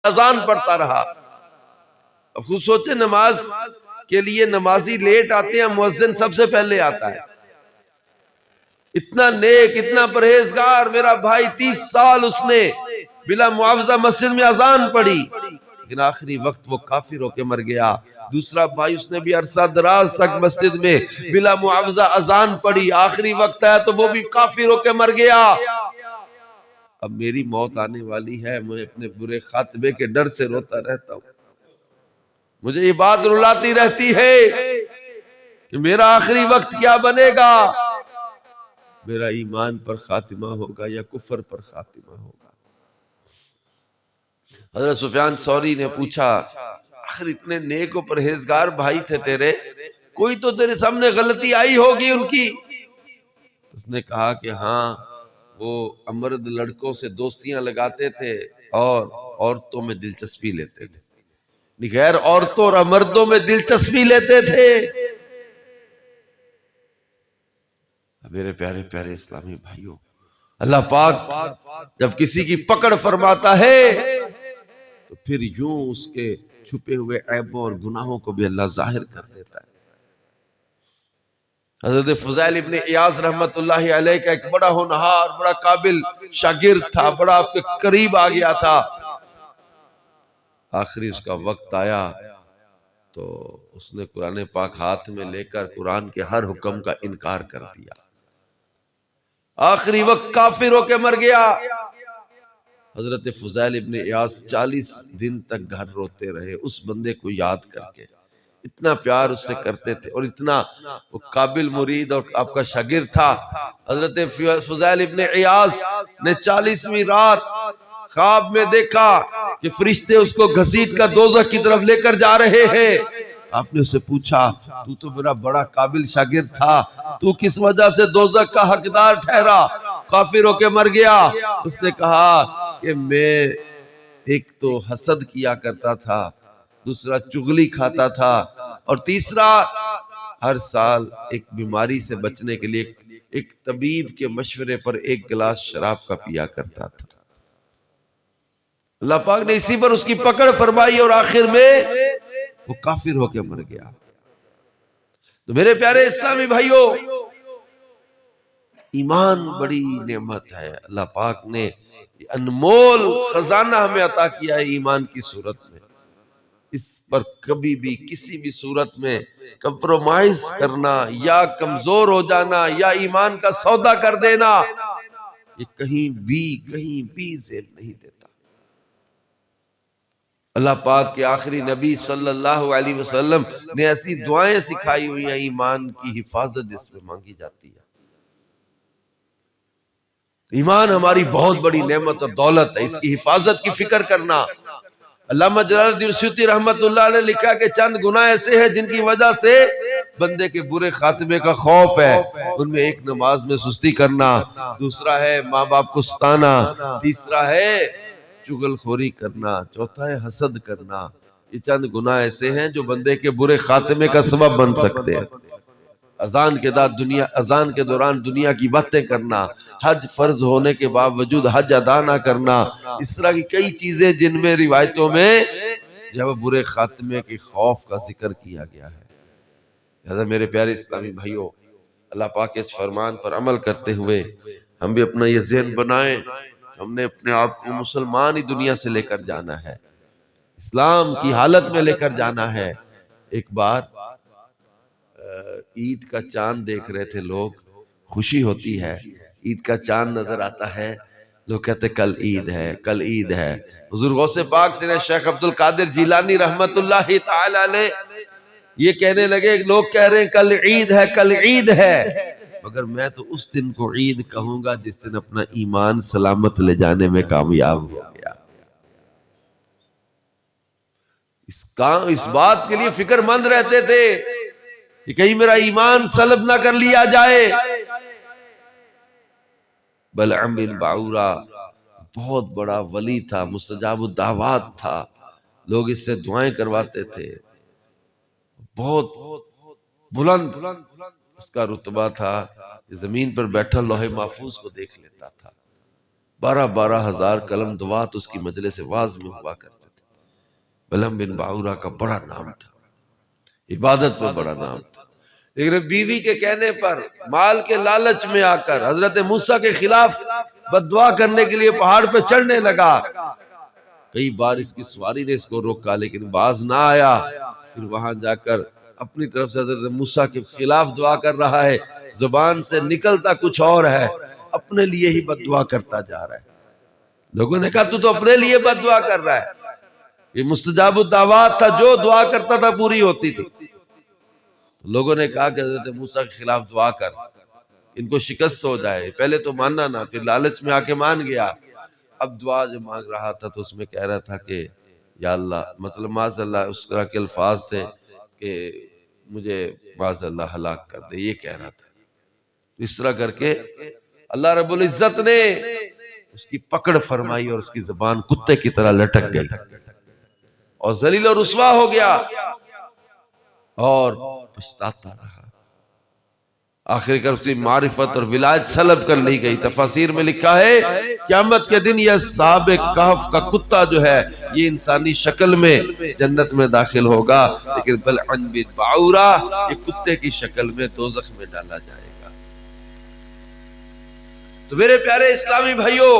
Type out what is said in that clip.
اذان پڑھتا رہا۔ اب خود سوچے نماز کے لیے نمازی لیٹ آتے ہیں، مؤذن سب سے پہلے آتا ہے۔ اتنا نیک، اتنا پرہیزگار میرا بھائی، 30 سال اس نے بلا معاوضہ مسجد میں اذان پڑھی، لیکن آخری وقت وہ کافر ہو کے مر گیا۔ دوسرا بھائی اس نے بھی عرصہ دراز تک مسجد میں بلا معاوضہ اذان پڑھی، آخری وقت آیا تو وہ بھی کافر ہو کے مر گیا۔ اب میری موت آنے والی ہے، میں اپنے برے خاتمے کے ڈر سے روتا رہتا ہوں، مجھے یہ بات رلاتی رہتی ہے کہ میرا آخری وقت کیا بنے گا، میرا ایمان پر خاتمہ ہوگا یا کفر پر خاتمہ ہوگا۔ حضرت سفیان ثوری نے پوچھا، آخر اتنے نیک و پرہیزگار بھائی تھے تیرے، کوئی تو تیرے سامنے غلطی آئی ہوگی ان کی؟ اس نے کہا کہ ہاں، وہ امرد لڑکوں سے دوستیاں لگاتے تھے اور عورتوں میں دلچسپی لیتے تھے، غیر عورتوں اور مردوں میں دلچسپی لیتے تھے۔ میرے پیارے پیارے اسلامی بھائیوں، اللہ پاک جب کسی کی پکڑ فرماتا ہے تو پھر یوں اس کے چھپے ہوئے عیبوں اور گناہوں کو بھی اللہ ظاہر کر دیتا ہے۔ حضرت فضیل ابن عیاض رحمت اللہ علیہ کا ایک بڑا ہونہار، بڑا قابل شاگرد تھا، بڑا آپ کے قریب آ گیا تھا۔ آخری اس کا وقت آیا تو اس نے قرآن پاک ہاتھ میں لے کر قرآن کے ہر حکم کا انکار کر دیا، آخری وقت کافر ہو کے مر گیا۔ حضرت فضیل ابن عیاض 40 دن تک گھر روتے رہے اس بندے کو یاد کر کے، اتنا پیار اس سے کرتے تھے اور اتنا وہ قابل مرید اور آپ کا شاگرد تھا۔ حضرت فضیل ابن عیاض نے 40ویں رات خواب میں دیکھا کہ فرشتے اس کو گھسیٹ کر دوزخ کی طرف لے کر جا رہے ہیں۔ آپ نے اسے پوچھا، تو میرا بڑا قابل شاگرد تھا، تو کس وجہ سے دوزخ کا حقدار ٹھہرا، کافر ہو کے مر گیا؟ اس نے کہا کہ میں ایک تو حسد کیا کرتا تھا، دوسرا چغلی کھاتا تھا، اور تیسرا ہر سال ایک بیماری سے بچنے کے لیے ایک طبیب کے مشورے پر ایک گلاس شراب کا پیا کرتا تھا۔ اللہ پاک نے اسی پر اس کی پکڑ فرمائی اور آخر میں وہ کافر ہو کے مر گیا۔ تو میرے پیارے اسلامی بھائیوں، ایمان بڑی نعمت ہے، اللہ پاک نے انمول خزانہ ہمیں عطا کیا ہے ایمان کی صورت میں۔ اس پر کبھی بھی کسی بھی صورت میں کمپرومائز کرنا یا کمزور ہو جانا یا ایمان کا سودا کر دینا، یہ کہیں بھی زیب نہیں دیتا۔ اللہ پاک کے آخری نبی صلی اللہ علیہ وسلم نے ایسی دعائیں سکھائی ہوئی ہیں، ایمان کی حفاظت جس میں مانگی جاتی ہے۔ ایمان ہماری بہت بڑی نعمت اور دولت ہے، اس کی حفاظت کی فکر کرنا۔ علامہ جلال الدین سیوطی رحمت اللہ علیہ لکھا کہ چند گناہ ایسے ہیں جن کی وجہ سے بندے کے برے خاتمے کا خوف ہے۔ ان میں ایک نماز میں سستی کرنا، دوسرا ہے ماں باپ کو ستانا، تیسرا ہے چغل خوری کرنا، چوتھا ہے حسد کرنا۔ یہ چند گناہ ایسے ہیں جو بندے کے برے خاتمے کا سبب بن سکتے ہیں۔ اذان کے دوران دنیا کی باتیں کرنا، حج فرض ہونے کے باوجود حج ادا نہ کرنا، اس طرح کی کئی چیزیں جن میں روایتوں میں جب برے خاتمے کے خوف کا ذکر کیا گیا ہے۔ لہذا میرے پیارے اسلامی بھائیوں، اللہ پاک کے اس فرمان پر عمل کرتے ہوئے ہم بھی اپنا یہ ذہن بنائیں، ہم نے اپنے آپ کو مسلمان ہی دنیا سے لے کر جانا ہے، اسلام کی حالت میں لے کر جانا ہے۔ ایک بار عید کا چاند دیکھ رہے تھے لوگ، خوشی ہوتی ہے، عید کا چاند نظر آتا ہے، لوگ کہتے کل عید ہے، کل عید ہے۔ حضور غوث پاک سے شیخ عبد القادر جیلانی رحمت اللہ تعالی علیہ یہ کہنے لگے، لوگ کہہ رہے ہیں کل عید ہے، کل عید ہے، مگر میں تو اس دن کو عید کہوں گا جس دن اپنا ایمان سلامت لے جانے میں کامیاب ہو گیا۔ اس بات کے لیے فکر مند رہتے تھے کہ کہیں میرا ایمان سلب نہ کر لیا جائے۔ بلعم بن باعورہ بہت بڑا ولی تھا، مستجاب الدعوات تھا، لوگ اس سے دعائیں کرواتے تھے، بہت بلند اس کا رتبہ تھا، زمین پر بیٹھا لوح محفوظ کو دیکھ لیتا تھا۔ 12,000 قلم دوات اس کی مجلس واعظ میں ہوا کرتے تھے۔ بلحم بن باعورہ کا بڑا نام تھا، عبادت میں بڑا نام تھا، لیکن بیوی کے کہنے پر مال کے لالچ میں آ کر حضرت موسیٰ کے خلاف بد دعا کرنے کے لیے پہاڑ پہ چڑھنے لگا۔ کئی بار اس کی سواری نے اس کو روکا لیکن باز نہ آیا، پھر وہاں جا کر اپنی طرف سے حضرت موسیٰ کے خلاف دعا کر رہا ہے، زبان سے نکلتا کچھ اور ہے، اپنے لیے ہی بد دعا کرتا جا رہا ہے۔ لوگوں نے کہا تو اپنے لیے بد دعا کر رہا ہے، یہ مستجاب الدعوات تھا، جو دعا کرتا تھا پوری ہوتی تھی۔ لوگوں نے کہا کہ حضرت موسیٰ کے خلاف دعا کر، ان کو شکست ہو جائے۔ پہلے تو ماننا نہ، پھر لالچ میں آ کے مان گیا۔ اب دعا جو مانگ رہا تھا تو اس میں کہہ رہا تھا کہ یا اللہ، مطلب معاذ اللہ اس طرح کے الفاظ تھے کہ مجھے معاذ اللہ ہلاک کر دے، یہ کہہ رہا تھا۔ اس طرح کر کے اللہ رب العزت نے اس کی پکڑ فرمائی اور اس کی زبان کتے کی طرح لٹک گئی اور ذلیل و رسوا ہو گیا اور پچھتاتا رہا۔ آخر کار اس کی معرفت اور ولایت سلب کر لی گئی۔ تفاسیر میں لکھا ہے قیامت کے دن یہ اصحاب کہف کا کتا جو ہے یہ انسانی شکل میں جنت میں داخل ہوگا، لیکن بلعم بن باعورہ یہ کتے کی شکل میں دوزخ میں ڈالا جائے گا۔ تو میرے پیارے اسلامی بھائیوں،